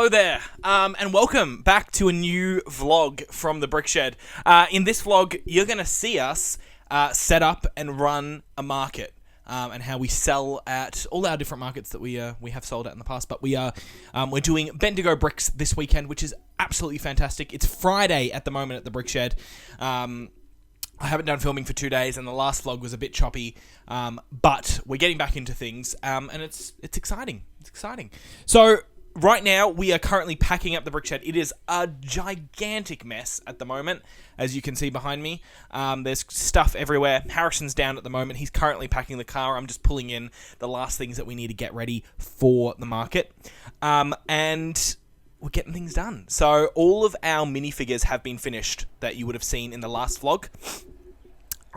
Hello there, and welcome back to a new vlog from the BrickShed. In this vlog, you're going to see us set up and run a market, and how we sell at all our different markets that we have sold at in the past. But we're doing Bendigo Bricks this weekend, which is absolutely fantastic. It's Friday at the moment at the BrickShed. I haven't done filming for 2 days, and the last vlog was a bit choppy, but we're getting back into things, and it's exciting. It's exciting. So right now, we are currently packing up the BrickShed. It is a gigantic mess at the moment, as you can see behind me. There's stuff everywhere. Harrison's down at the moment. He's currently packing the car. I'm just pulling in the last things that we need to get ready for the market. And we're getting things done. So all of our minifigures have been finished that you would have seen in the last vlog.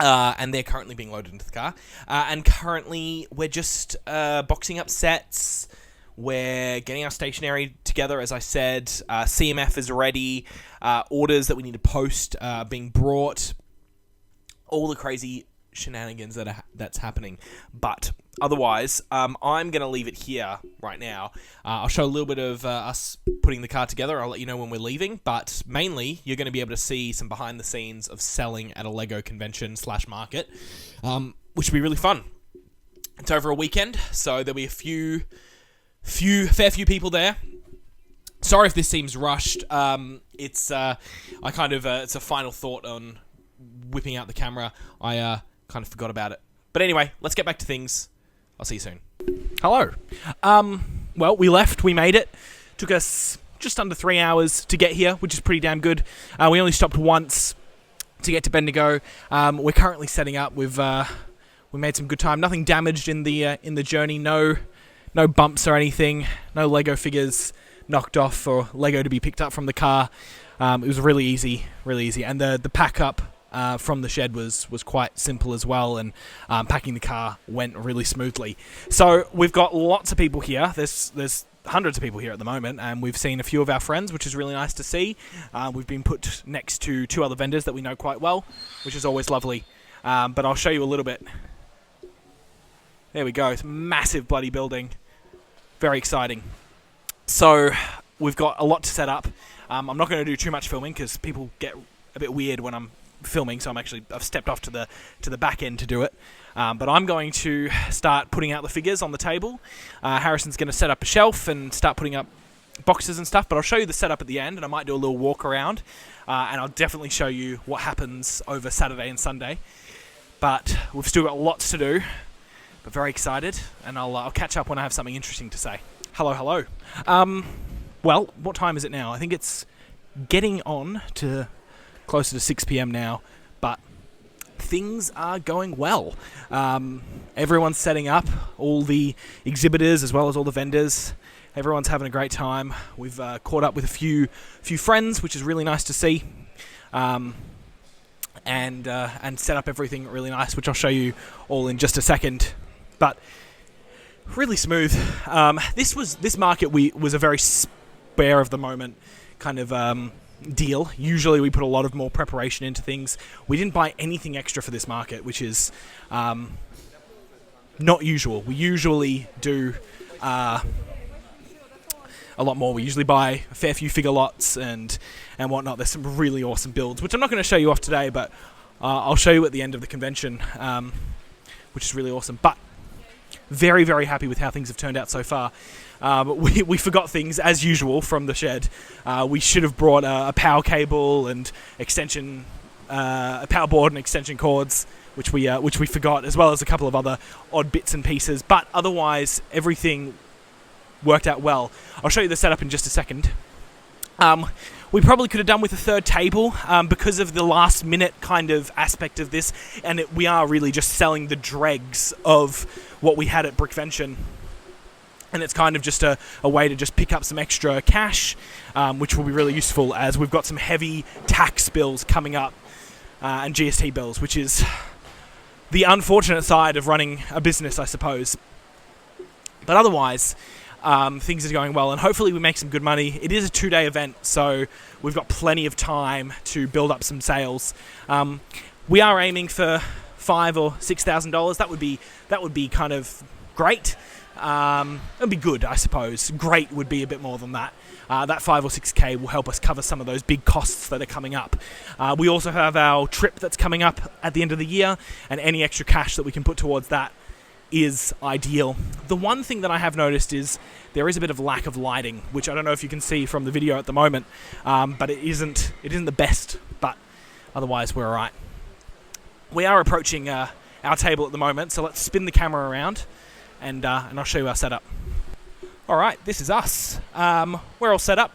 And they're currently being loaded into the car. And currently, we're just boxing up sets. We're getting our stationery together, as I said. CMF is ready. Orders that we need to post being brought. All the crazy shenanigans that's happening. But otherwise, I'm going to leave it here right now. I'll show a little bit of us putting the car together. I'll let you know when we're leaving. But mainly, you're going to be able to see some behind the scenes of selling at a Lego convention / market, which will be really fun. It's over a weekend, so there'll be a fair few people there. Sorry if this seems rushed. It's a final thought on whipping out the camera. I kind of forgot about it. But anyway, let's get back to things. I'll see you soon. Hello. Well, we left. We made it. Took us just under 3 hours to get here, which is pretty damn good. We only stopped once to get to Bendigo. We're currently setting up. We made some good time. Nothing damaged in the journey. No bumps or anything. No Lego figures knocked off or Lego to be picked up from the car. It was really easy. And the pack up from the shed was quite simple as well, and packing the car went really smoothly. So we've got lots of people here. There's hundreds of people here at the moment, and we've seen a few of our friends, which is really nice to see. We've been put next to 2 other vendors that we know quite well, which is always lovely. But I'll show you a little bit. There we go. It's a massive bloody building. Very exciting. So we've got a lot to set up. I'm not going to do too much filming because people get a bit weird when I'm filming, so I've stepped off to the back end to do it. But I'm going to start putting out the figures on the table. Harrison's going to set up a shelf and start putting up boxes and stuff, but I'll show you the setup at the end, and I might do a little walk around, and I'll definitely show you what happens over Saturday and Sunday. But we've still got lots to do. But very excited, and I'll catch up when I have something interesting to say. Hello. Well, what time is it now? I think it's getting on to closer to 6 p.m. now, but things are going well. Everyone's setting up, all the exhibitors as well as all the vendors. Everyone's having a great time. We've caught up with a few friends, which is really nice to see. And set up everything really nice, which I'll show you all in just a second. But really smooth. This market was a very spare of the moment kind of deal. Usually we put a lot of more preparation into things. We didn't buy anything extra for this market, which is not usual. We usually do a lot more. We usually buy a fair few figure lots and whatnot. There's some really awesome builds, which I'm not going to show you off today, but I'll show you at the end of the convention, which is really awesome. But very, very happy with how things have turned out so far. But we forgot things, as usual, from the shed. We should have brought a power cable and extension, a power board and extension cords, which we forgot, as well as a couple of other odd bits and pieces. But otherwise, everything worked out well. I'll show you the setup in just a second. We probably could have done with a third table because of the last minute kind of aspect of this, and we are really just selling the dregs of what we had at Brickvention. And it's kind of just a way to just pick up some extra cash, which will be really useful as we've got some heavy tax bills coming up and GST bills, which is the unfortunate side of running a business, I suppose. But otherwise, things are going well, and hopefully we make some good money. It is a 2-day event, so we've got plenty of time to build up some sales. We are aiming for $5,000 or $6,000. That would be kind of great. It'd be good, I suppose. Great would be a bit more than that. that 5 or 6K will help us cover some of those big costs that are coming up. We also have our trip that's coming up at the end of the year, and any extra cash that we can put towards that is ideal. The one thing that I have noticed is there is a bit of lack of lighting, which I don't know if you can see from the video at the moment, but it isn't the best, but otherwise we're alright. We are approaching our table at the moment, so let's spin the camera around and I'll show you our setup. Alright, this is us. We're all set up.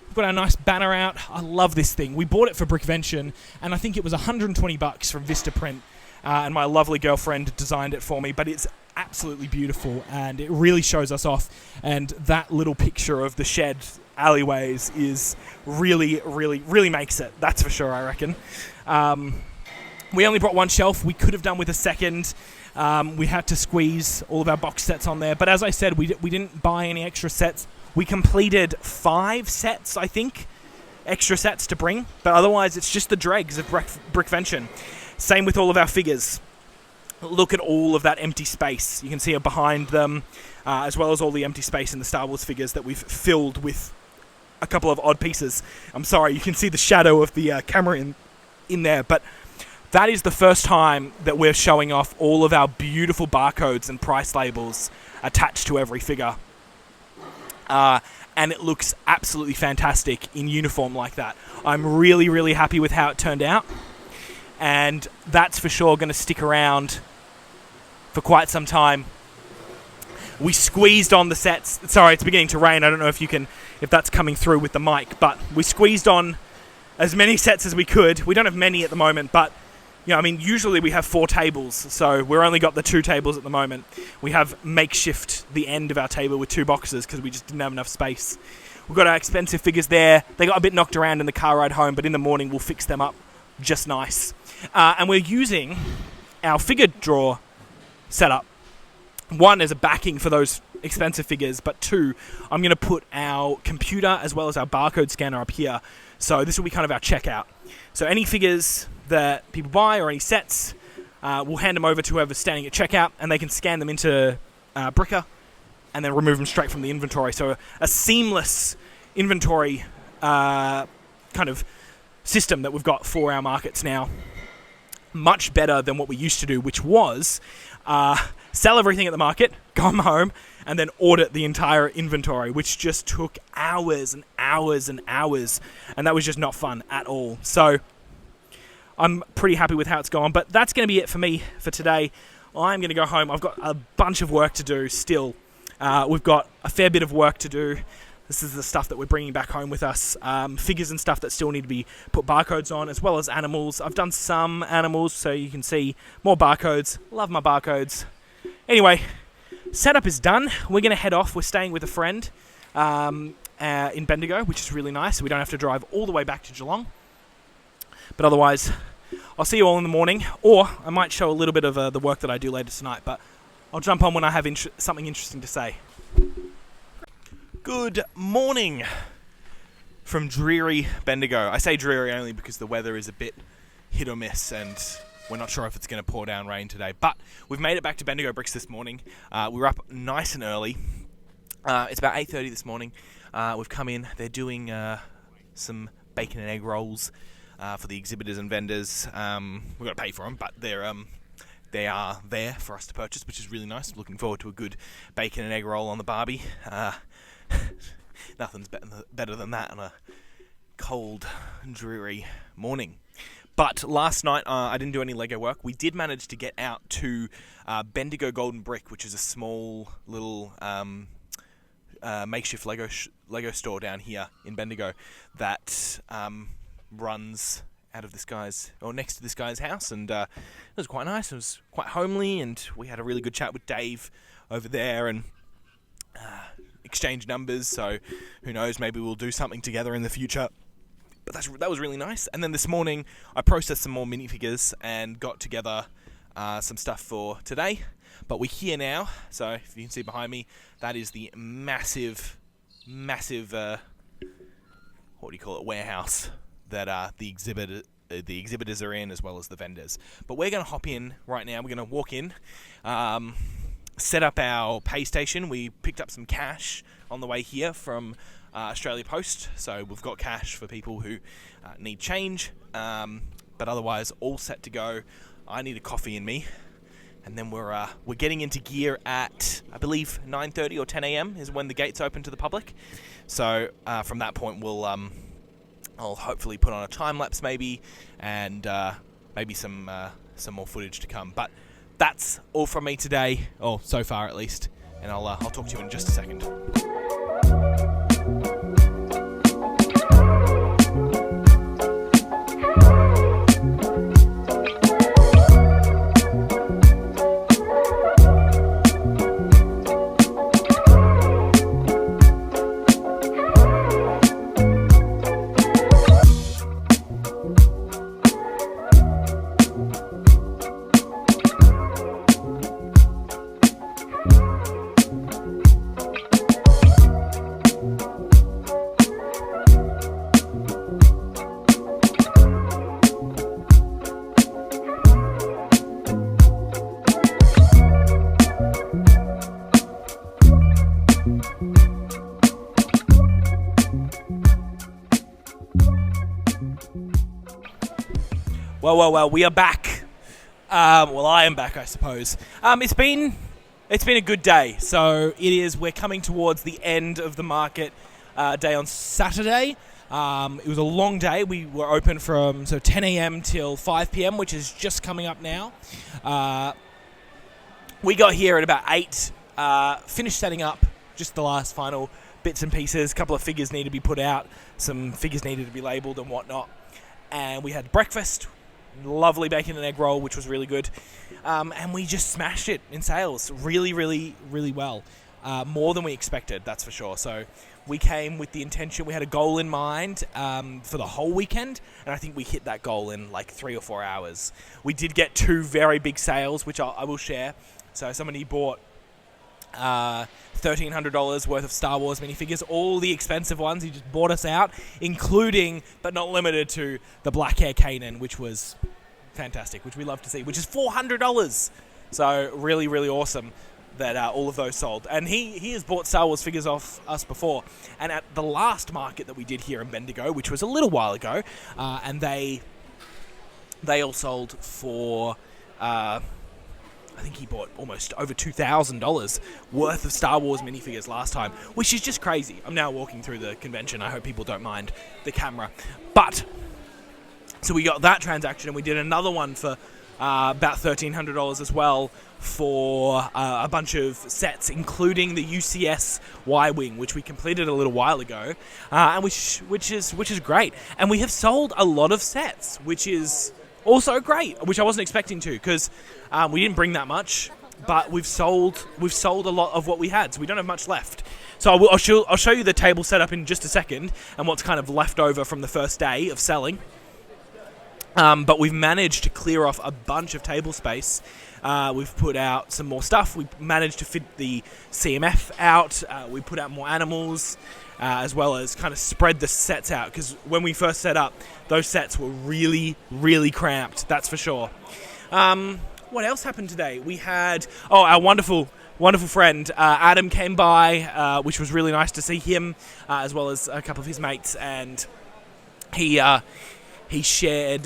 We've got our nice banner out. I love this thing. We bought it for Brickvention, and I think it was $120 from Vistaprint. And my lovely girlfriend designed it for me, but it's absolutely beautiful, and it really shows us off. And that little picture of the shed alleyways is really makes it. That's for sure, I reckon. We only brought one shelf. We could have done with a second. We had to squeeze all of our box sets on there. But as I said, we didn't buy any extra sets. We completed 5 sets, I think, extra sets to bring. But otherwise, it's just the dregs of Brickvention. Same with all of our figures. Look at all of that empty space. You can see it behind them, as well as all the empty space in the Star Wars figures that we've filled with a couple of odd pieces. I'm sorry, you can see the shadow of the camera in there, but that is the first time that we're showing off all of our beautiful barcodes and price labels attached to every figure. And it looks absolutely fantastic in uniform like that. I'm really happy with how it turned out. And that's for sure going to stick around for quite some time. We squeezed on the sets. Sorry, it's beginning to rain. I don't know if that's coming through with the mic, but we squeezed on as many sets as we could. We don't have many at the moment, but usually we have 4 tables, so we've only got the 2 tables at the moment. We have makeshift the end of our table with 2 boxes because we just didn't have enough space. We've got our expensive figures there. They got a bit knocked around in the car ride home, but in the morning we'll fix them up just nice. And we're using our figure drawer setup. 1 as a backing for those expensive figures, but 2, I'm going to put our computer as well as our barcode scanner up here. So this will be kind of our checkout. So any figures that people buy or any sets, we'll hand them over to whoever's standing at checkout, and they can scan them into Bricker and then remove them straight from the inventory. So a seamless inventory kind of system that we've got for our markets now. Much better than what we used to do, which was sell everything at the market, come home, and then audit the entire inventory, which just took hours and hours and hours, and that was just not fun at all. So I'm pretty happy with how it's gone, but that's going to be it for me for today. I'm going to go home. I've got a bunch of work to do still. We've got a fair bit of work to do. This is the stuff that we're bringing back home with us. Figures and stuff that still need to be put barcodes on, as well as animals. I've done some animals, so you can see more barcodes. Love my barcodes. Anyway, setup is done. We're going to head off. We're staying with a friend in Bendigo, which is really nice. So we don't have to drive all the way back to Geelong. But otherwise, I'll see you all in the morning, or I might show a little bit of the work that I do later tonight, but I'll jump on when I have something interesting to say. Good morning from dreary Bendigo. I say dreary only because the weather is a bit hit or miss, and we're not sure if it's going to pour down rain today. But we've made it back to Bendigo Bricks this morning. We were up nice and early. It's about 8:30 this morning. We've come in. They're doing some bacon and egg rolls for the exhibitors and vendors. We've got to pay for them, but they are there for us to purchase, which is really nice. Looking forward to a good bacon and egg roll on the barbie. Nothing's better than that on a cold, dreary morning. But last night, I didn't do any Lego work. We did manage to get out to Bendigo Golden Brick, which is a small little makeshift Lego store down here in Bendigo that runs out of next to this guy's house, and it was quite nice. It was quite homely, and we had a really good chat with Dave over there, and exchange numbers, so who knows, maybe we'll do something together in the future. But that was really nice. And then this morning I processed some more minifigures and got together some stuff for today. But we're here now, so if you can see behind me, that is the massive warehouse that the exhibitors are in, as well as the vendors. But we're going to hop in right now. We're going to walk in, set up our pay station. We picked up some cash on the way here from Australia Post, so we've got cash for people who need change, but otherwise all set to go. I need a coffee in me, and then we're getting into gear at, I believe, 9:30 or 10 a.m. is when the gates open to the public. So from that point, I'll hopefully put on a time lapse maybe, and maybe some more footage to come. But that's all from me today, or so far at least, and I'll talk to you in just a second. Well, we are back. I am back, I suppose. It's been a good day. So we're coming towards the end of the market day on Saturday. It was a long day. We were open from 10 a.m. till 5 p.m., which is just coming up now. We got here at about 8, finished setting up just the last final bits and pieces. A couple of figures needed to be put out. Some figures needed to be labelled and whatnot. And we had breakfast. Lovely bacon and egg roll, which was really good. And we just smashed it in sales really, really, really well. More than we expected, that's for sure. So we came with the intention, we had a goal in mind for the whole weekend, and I think we hit that goal in like 3 or 4 hours. We did get 2 very big sales, which I will share. So somebody bought $1,300 worth of Star Wars minifigures, all the expensive ones. He just bought us out, including, but not limited to, the Black Hair Kanan, which was fantastic, which we love to see, which is $400. So really, really awesome that all of those sold. And he has bought Star Wars figures off us before. And at the last market that we did here in Bendigo, which was a little while ago, and they all sold for... I think he bought almost over $2,000 worth of Star Wars minifigures last time, which is just crazy. I'm now walking through the convention. I hope people don't mind the camera. But, so we got that transaction, and we did another one for about $1,300 as well for a bunch of sets, including the UCS Y-Wing, which we completed a little while ago, and which is great. And we have sold a lot of sets, which is... also great, which I wasn't expecting to, because we didn't bring that much, but we've sold a lot of what we had, so we don't have much left. So I'll show you the table setup in just a second, and what's kind of left over from the first day of selling. But we've managed to clear off a bunch of table space. We've put out some more stuff. We managed to fit the CMF out. We put out more animals. As well as kind of spread the sets out, because when we first set up, those sets were really, really cramped, that's for sure. What else happened today? We had, our wonderful friend, Adam came by, which was really nice to see him, as well as a couple of his mates, and he shared,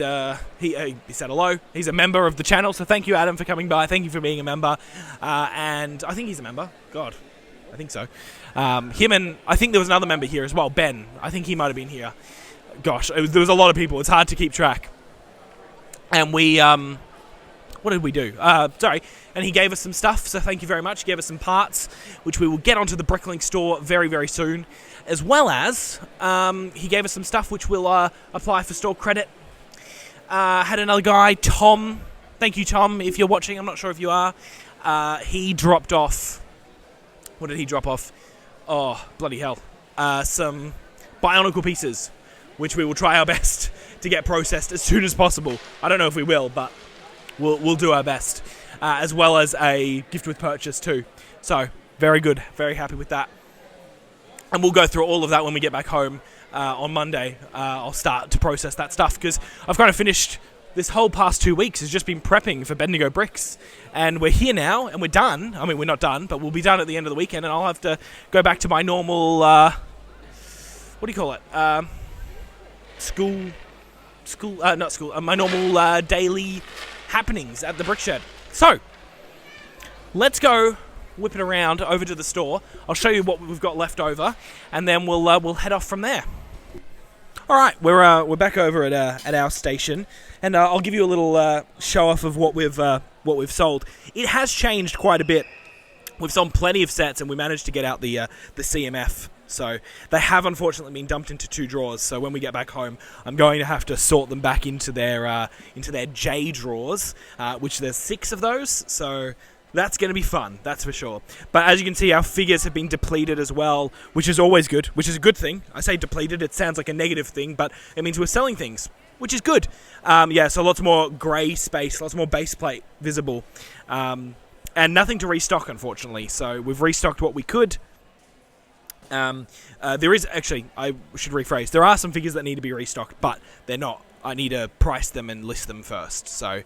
he said hello. He's a member of the channel, so thank you, Adam, for coming by. Thank you for being a member. And I think he's a member. God, I think so. Him, and I think there was another member here as well, Ben. I think he might have been here. Gosh, there was a lot of people. It's hard to keep track. And we, what did we do? And he gave us some stuff, so thank you very much. He gave us some parts, which we will get onto the Bricklink store very, very soon. As well as, he gave us some stuff which will apply for store credit. Had another guy, Tom. Thank you, Tom, if you're watching. I'm not sure if you are. He dropped off... What did he drop off? Oh, bloody hell. Some Bionicle pieces, which we will try our best to get processed as soon as possible. I don't know if we will, but we'll do our best. As well as a gift with purchase too. So, very good. Very happy with that. And we'll go through all of that when we get back home on Monday. I'll start to process that stuff, because I've kind of finished... This whole past 2 weeks has just been prepping for Bendigo Bricks, and we're here now, and we're done. I mean, we're not done, but we'll be done at the end of the weekend, and I'll have to go back to my normal what do you call it? Not school. My normal daily happenings at the BrickShed. So let's go whip it around over to the store. I'll show you what we've got left over, and then we'll head off from there. All right, we're back over at our station, and I'll give you a little show off of what we've sold. It has changed quite a bit. We've sold plenty of sets, and we managed to get out the CMF. So they have unfortunately been dumped into 2 drawers. So when we get back home, I'm going to have to sort them back into their J drawers, which there's 6 of those. So that's going to be fun, that's for sure. But as you can see, our figures have been depleted as well, which is always good, which is a good thing. I say depleted, it sounds like a negative thing, but it means we're selling things, which is good. So lots more grey space, lots more base plate visible, and nothing to restock, unfortunately. So we've restocked what we could. There is actually, I should rephrase, there are some figures that need to be restocked, but they're not. I need to price them and list them first. So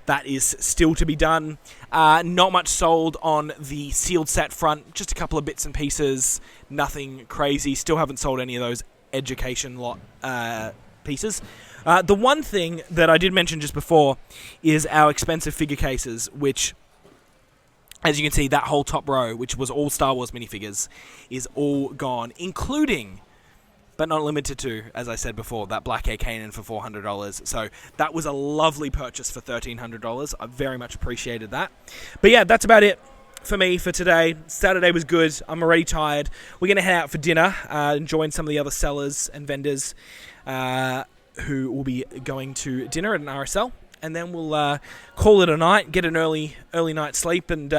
that is still to be done. Not much sold on the sealed set front, just a couple of bits and pieces, nothing crazy. Still haven't sold any of those education lot pieces. The one thing that I did mention just before is our expensive figure cases, which, as you can see, that whole top row, which was all Star Wars minifigures, is all gone, including, but not limited to, as I said before, that Black A Kanan for $400. So that was a lovely purchase for $1,300. I very much appreciated that. But yeah, that's about it for me for today. Saturday was good. I'm already tired. We're going to head out for dinner and join some of the other sellers and vendors who will be going to dinner at an RSL. And then we'll call it a night, get an early night's sleep, and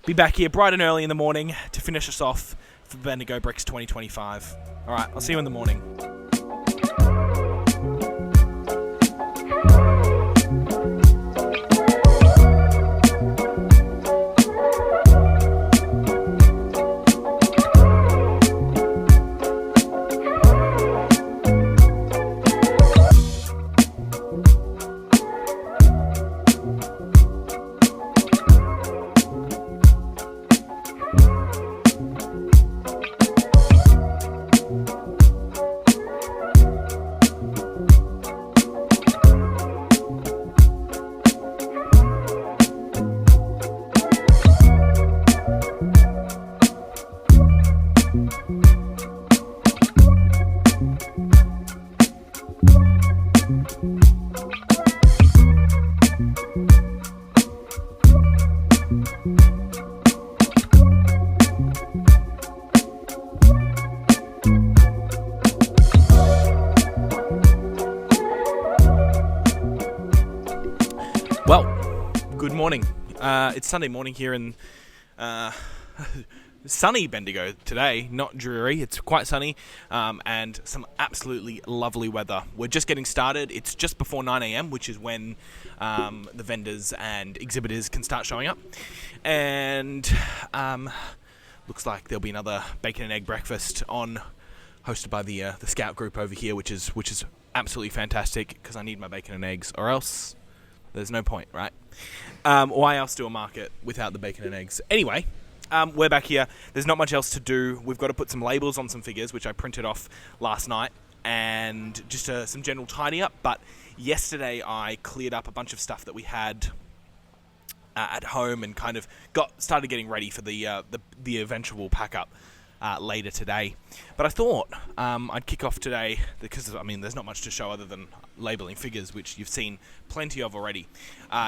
be back here bright and early in the morning to finish us off for Bendigo Bricks 2025. All right, I'll see you in the morning. Well, good morning. It's Sunday morning here in sunny Bendigo today, not dreary. It's quite sunny and some absolutely lovely weather. We're just getting started. It's just before 9 a.m, which is when the vendors and exhibitors can start showing up. And looks like there'll be another bacon and egg breakfast hosted by the Scout group over here, which is absolutely fantastic because I need my bacon and eggs, or else there's no point, right? Why else do a market without the bacon and eggs? Anyway, we're back here. There's not much else to do. We've got to put some labels on some figures, which I printed off last night, and just some general tidy up. But yesterday I cleared up a bunch of stuff that we had at home and kind of started getting ready for the eventual pack up later today. But I thought I'd kick off today because, there's not much to show other than labeling figures, which you've seen plenty of already.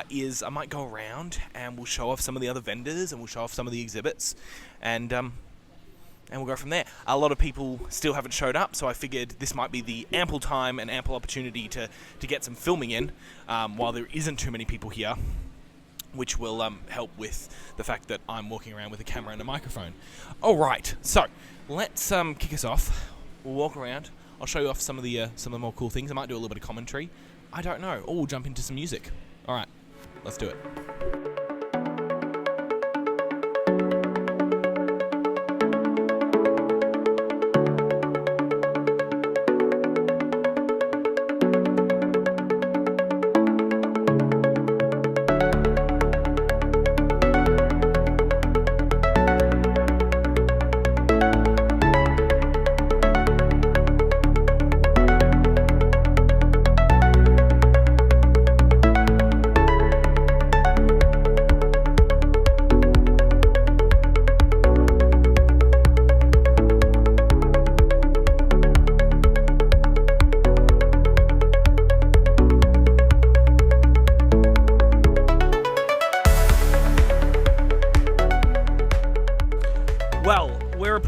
Is I might go around and we'll show off some of the other vendors and we'll show off some of the exhibits, and we'll go from there. A lot of people still haven't showed up, so I figured this might be the ample time and ample opportunity to get some filming in while there isn't too many people here, which will help with the fact that I'm walking around with a camera and a microphone. All right, so let's kick us off. We'll walk around. I'll show you off some of the more cool things. I might do a little bit of commentary. I don't know. Or we'll jump into some music. All right, let's do it.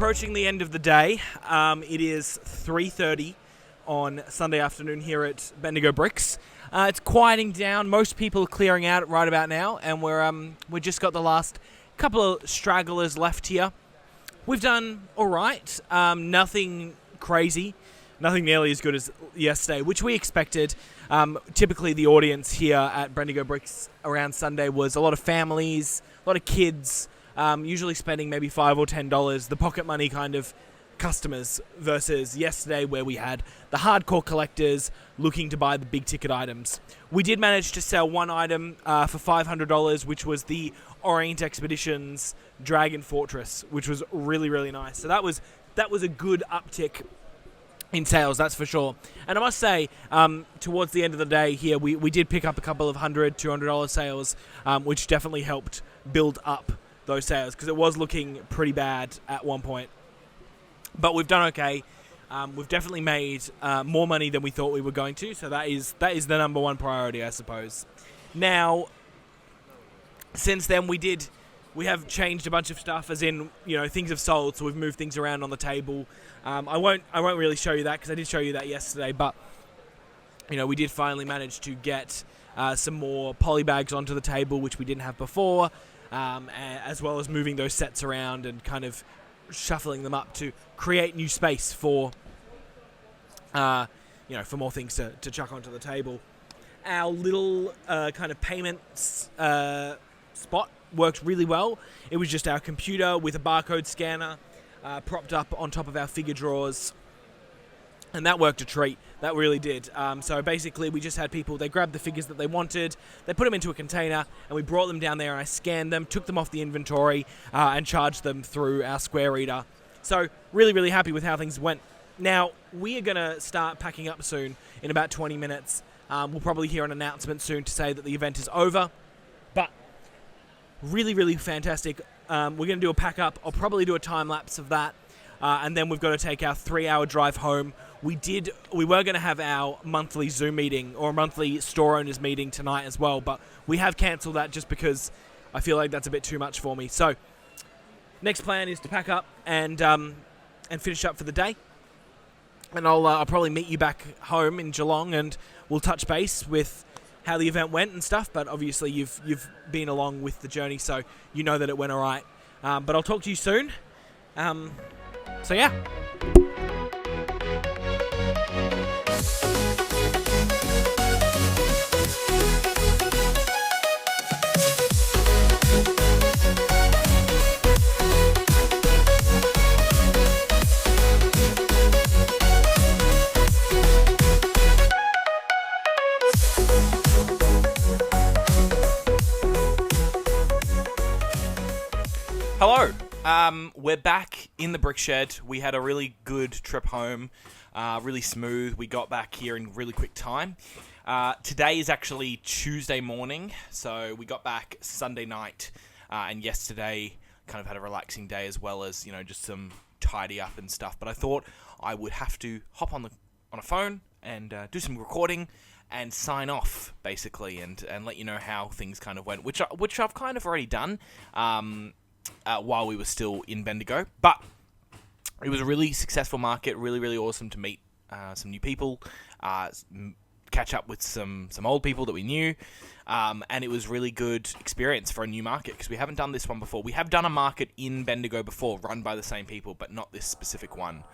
approaching the end of the day. It is 3:30 on Sunday afternoon here at Bendigo Bricks. It's quieting down. Most people are clearing out right about now, and we just got the last couple of stragglers left here. We've done all right. Nothing crazy. Nothing nearly as good as yesterday, which we expected. Typically, the audience here at Bendigo Bricks around Sunday was a lot of families, a lot of kids, usually spending maybe $5 or $10, the pocket money kind of customers, versus yesterday where we had the hardcore collectors looking to buy the big ticket items. We did manage to sell one item for $500, which was the Orient Expeditions Dragon Fortress, which was really, really nice. So that was a good uptick in sales, that's for sure. And I must say, towards the end of the day here, we did pick up a couple of $100, $200 sales, which definitely helped build up those sales, because it was looking pretty bad at one point. But we've done okay. We've definitely made more money than we thought we were going to, so that is the number one priority, I suppose. Now, since then we have changed a bunch of stuff, as in, things have sold, so we've moved things around on the table. I won't really show you that, because I did show you that yesterday, but we did finally manage to get some more poly bags onto the table, which we didn't have before, as well as moving those sets around and kind of shuffling them up to create new space for for more things to chuck onto the table. Our little kind of payments spot worked really well. It was just our computer with a barcode scanner propped up on top of our figure drawers, and that worked a treat. That really did. So basically, we just had people, they grabbed the figures that they wanted, they put them into a container, and we brought them down there, and I scanned them, took them off the inventory, and charged them through our Square Reader. So really, really happy with how things went. Now, we are going to start packing up soon, in about 20 minutes. We'll probably hear an announcement soon to say that the event is over, but really, really fantastic. We're going to do a pack up. I'll probably do a time lapse of that. And then we've got to take our 3-hour drive home. We were going to have our monthly Zoom meeting or monthly store owners meeting tonight as well, but we have cancelled that just because I feel like that's a bit too much for me. So next plan is to pack up and finish up for the day. And I'll probably meet you back home in Geelong, and we'll touch base with how the event went and stuff. But obviously you've been along with the journey, so you know that it went all right. But I'll talk to you soon. So yeah. Hello. We're back in the BrickShed. We had a really good trip home, really smooth. We got back here in really quick time. Today is actually Tuesday morning, so we got back Sunday night, and yesterday kind of had a relaxing day as well as, just some tidy up and stuff. But I thought I would have to hop on a phone and do some recording and sign off, basically, and let you know how things kind of went, which I've kind of already done. While we were still in Bendigo, but it was a really successful market, really, really awesome to meet some new people, catch up with some old people that we knew, and it was really good experience for a new market, because we haven't done this one before. We have done a market in Bendigo before, run by the same people, but not this specific one.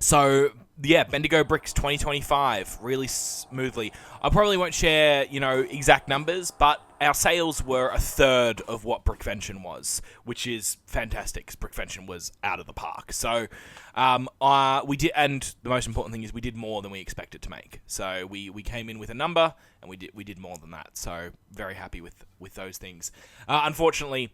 So, yeah, Bendigo Bricks 2025, really smoothly. I probably won't share, exact numbers, but our sales were a third of what Brickvention was, which is fantastic, because Brickvention was out of the park. So, we did, and the most important thing is we did more than we expected to make. So, we came in with a number, and we did more than that. So, very happy with those things. Unfortunately,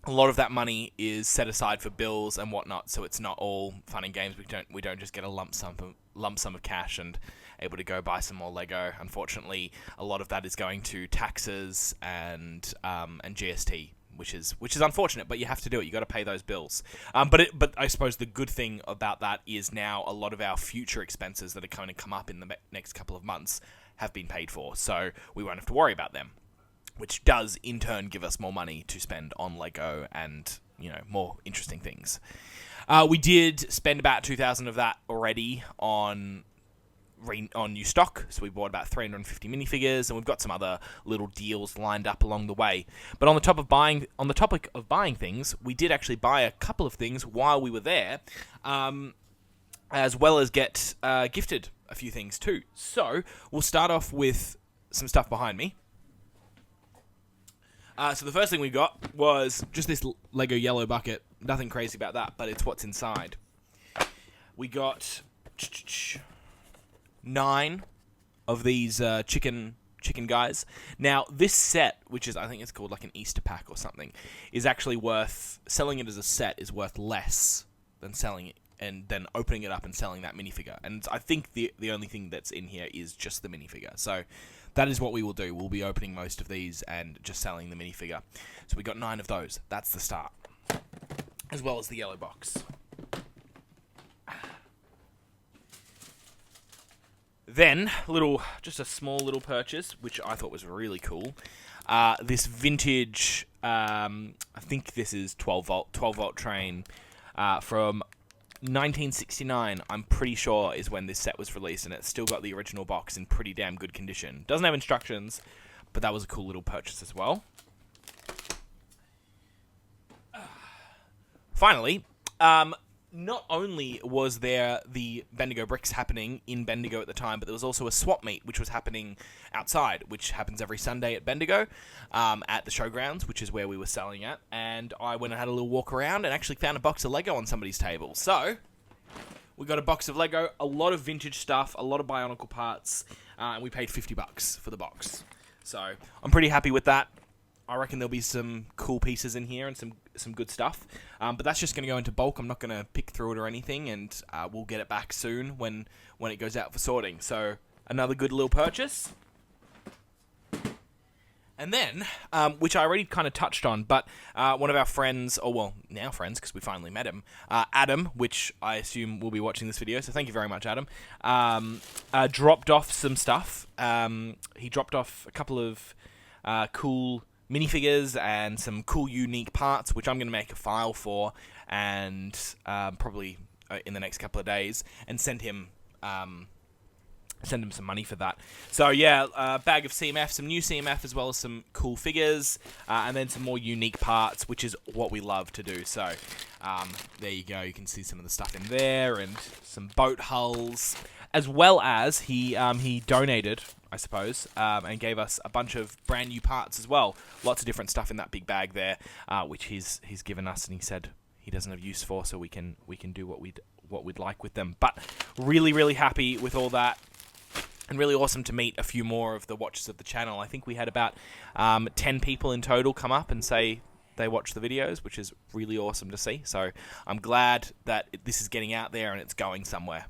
a lot of that money is set aside for bills and whatnot, so it's not all fun and games. We don't just get a lump sum of cash and able to go buy some more Lego. Unfortunately, a lot of that is going to taxes and GST, which is unfortunate, but you have to do it. You got to pay those bills. But I suppose the good thing about that is now a lot of our future expenses that are going to come up in the next couple of months have been paid for, so we won't have to worry about them, which does in turn give us more money to spend on Lego and more interesting things. We did spend about 2,000 of that already on new stock, so we bought about 350 minifigures, and we've got some other little deals lined up along the way. But on the topic of buying things, we did actually buy a couple of things while we were there, as well as get gifted a few things too. So we'll start off with some stuff behind me. So the first thing we got was just this Lego yellow bucket. Nothing crazy about that, but it's what's inside. We got 9 of these chicken guys. Now, this set, which is, I think it's called like an Easter pack or something, is actually selling it as a set is worth less than selling it and then opening it up and selling that minifigure. And I think the only thing that's in here is just the minifigure. So that is what we will do. We'll be opening most of these and just selling the minifigure. So we got 9 of those. That's the start. As well as the yellow box. Then, just a small little purchase, which I thought was really cool. This vintage, I think this is 12 volt train from 1969. I'm pretty sure is when this set was released, and it's still got the original box in pretty damn good condition. Doesn't have instructions, but that was a cool little purchase as well. Finally, not only was there the Bendigo Bricks happening in Bendigo at the time, but there was also a swap meet, which was happening outside, which happens every Sunday at Bendigo, at the showgrounds, which is where we were selling at. And I went and had a little walk around and actually found a box of Lego on somebody's table. So we got a box of Lego, a lot of vintage stuff, a lot of Bionicle parts, and we paid $50 for the box. So I'm pretty happy with that. I reckon there'll be some cool pieces in here and some good stuff. But that's just going to go into bulk. I'm not going to pick through it or anything, and we'll get it back soon when it goes out for sorting. So another good little purchase. And then, which I already kind of touched on, but one of our friends, now friends, because we finally met him, Adam, which I assume will be watching this video, so thank you very much, Adam, dropped off some stuff. He dropped off a couple of cool minifigures and some cool unique parts, which I'm going to make a file for, and probably in the next couple of days, and send him some money for that. So yeah, a bag of CMF, some new CMF, as well as some cool figures, and then some more unique parts, which is what we love to do. So there you go. You can see some of the stuff in there, and some boat hulls, as well as he donated, I suppose, and gave us a bunch of brand new parts as well. Lots of different stuff in that big bag there, which he's given us, and he said he doesn't have use for, so we can do what we'd like with them. But really happy with all that. And really awesome to meet a few more of the watchers of the channel. I think we had about 10 people in total come up and say they watch the videos, which is really awesome to see. So I'm glad that this is getting out there and it's going somewhere.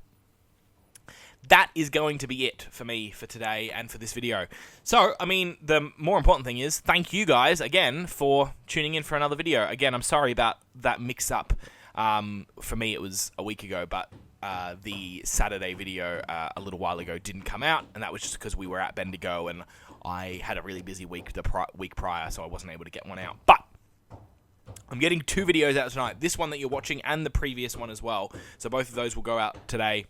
That is going to be it for me for today and for this video. So, I mean, the more important thing is thank you guys again for tuning in for another video. Again, I'm sorry about that mix-up. For me, it was a week ago, but the Saturday video a little while ago didn't come out, and that was just because we were at Bendigo and I had a really busy week week prior, so I wasn't able to get one out. But I'm getting 2 videos out tonight. This one that you're watching and the previous one as well. So both of those will go out today.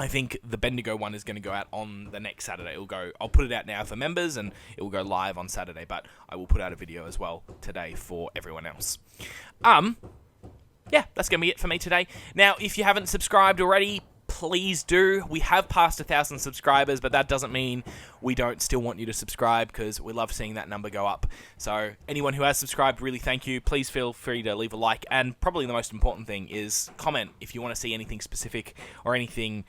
I think the Bendigo one is going to go out on the next Saturday. I'll put it out now for members, and it will go live on Saturday, but I will put out a video as well today for everyone else. Yeah, that's going to be it for me today. Now, if you haven't subscribed already, please do. We have passed 1,000 subscribers, but that doesn't mean we don't still want you to subscribe, because we love seeing that number go up. So anyone who has subscribed, really thank you. Please feel free to leave a like, and probably the most important thing is comment if you want to see anything specific or anything,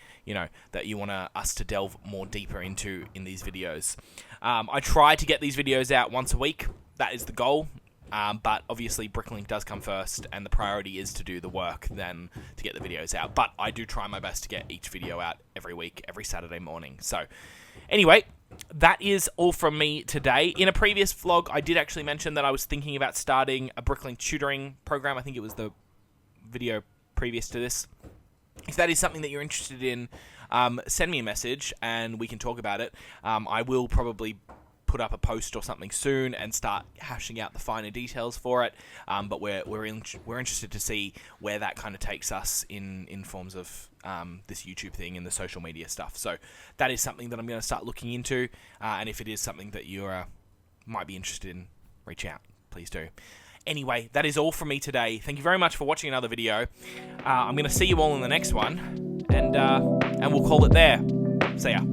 that you want us to delve more deeper into in these videos. I try to get these videos out once a week. That is the goal. But obviously Bricklink does come first, and the priority is to do the work than to get the videos out. But I do try my best to get each video out every week, every Saturday morning. So anyway, that is all from me today. In a previous vlog, I did actually mention that I was thinking about starting a Bricklink tutoring program. I think it was the video previous to this. If that is something that you're interested in, send me a message and we can talk about it. I will probably put up a post or something soon and start hashing out the finer details for it. But we're interested to see where that kind of takes us in forms of this YouTube thing and the social media stuff. So that is something that I'm going to start looking into. And if it is something that you might be interested in, reach out. Please do. Anyway, that is all from me today. Thank you very much for watching another video. I'm going to see you all in the next one, and we'll call it there. See ya.